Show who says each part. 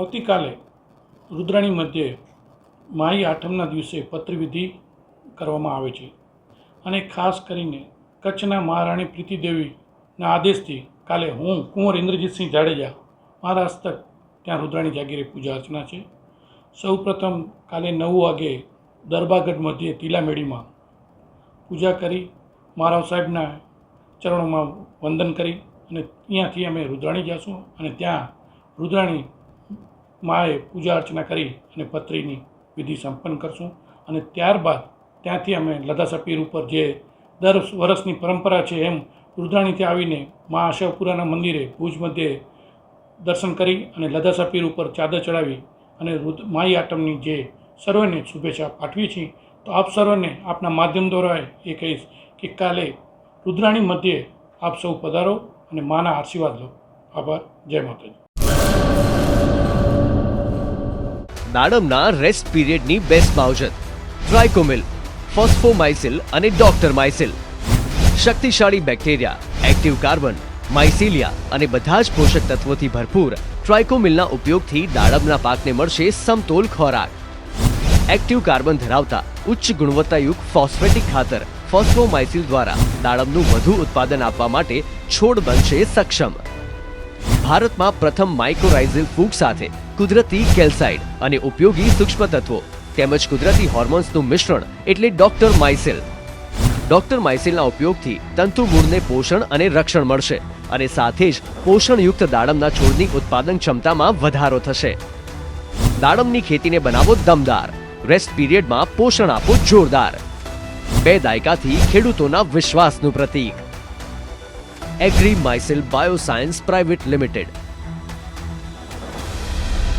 Speaker 1: આવતીકાલે રુદ્રાણી મધ્યે માઈ આઠમના દિવસે પત્રવિધિ કરવામાં આવે છે અને ખાસ કરીને કચ્છના મહારાણી પ્રીતિદેવીના આદેશથી કાલે હું કુંવર ઇન્દ્રજીતસિંહ જાડેજા મારા હસ્તક ત્યાં રુદ્રાણી જાગીરે પૂજા અર્ચના છે. સૌપ્રથમ કાલે 9 વાગે દરબારગઢ મધ્યે તીલામેડીમાં પૂજા કરી મહારાવ સાહેબના ચરણોમાં વંદન કરી અને ત્યાંથી અમે રુદ્રાણી જઈશું અને ત્યાં રુદ્રાણી માએ પૂજા અર્ચના કરી અને પત્રીની વિધિ સંપન્ન કરશું અને ત્યારબાદ ત્યાંથી અમે લધાસા પીર ઉપર જે દર વર્ષની પરંપરા છે એમ રુદ્રાણીથી આવીને મા આશાપુરાના મંદિરે ભુજ મધ્યે દર્શન કરી અને લધાસા પીર ઉપર ચાદર ચડાવી અને માઈ આઠમની જે સર્વને શુભેચ્છા પાઠવી છીએ. તો આપ સર્વને આપના માધ્યમ દ્વારા એ કહીશ કે કાલે રુદ્રાણી મધ્યે આપ સૌ પધારો અને માના આશીર્વાદ લો. આભાર. જય માતાજી.
Speaker 2: દાડમના રેસ્ટ પીરિયડની બેસ્ટ માવજત ટ્રાઇકોમિલ, ફોસ્ફોમાઇસિલ અને ડોક્ટર માઇસિલ. શક્તિશાળી બેક્ટેરિયા, એક્ટિવ કાર્બન, માઇસિલિયા અને બધા જ પોષક તત્વોથી ભરપૂર ટ્રાઇકોમિલના ઉપયોગથી દાડમના પાકને મળશે સમતોલ ખોરાક. એક્ટિવ કાર્બન ધરાવતા ઉચ્ચ ગુણવત્તાયુક્ત ફોસ્ફેટિક ખાતર ફોસ્ફોમાઇસિલ દ્વારા દાડમનું વધુ ઉત્પાદન આપવા માટે છોડ બનશે સક્ષમ. ભારતમાં પ્રથમ માઇક્રોરાઇઝલ ફૂગ સાથે કુદરતી કેલ્સાઇડ અને ઉપયોગી સૂક્ષ્મ તત્વો તેમજ કુદરતી હોર્મોન્સનું મિશ્રણ એટલે ડોક્ટર માઇસિલ. ડોક્ટર માઇસિલના ઉપયોગથી તંતુ મૂળને પોષણ અને રક્ષણ મળશે અને સાથે જ પોષણયુક્ત દાડમના છોડની ઉત્પાદન ક્ષમતામાં વધારો થશે. દાડમની ખેતીને બનાવો દમદાર, રેસ્ટ પીરિયડમાં પોષણ આપો જોરદાર. 2 દાયકાથી ખેડૂતોના વિશ્વાસનું પ્રતીક. Agri mycil bioscience private limited.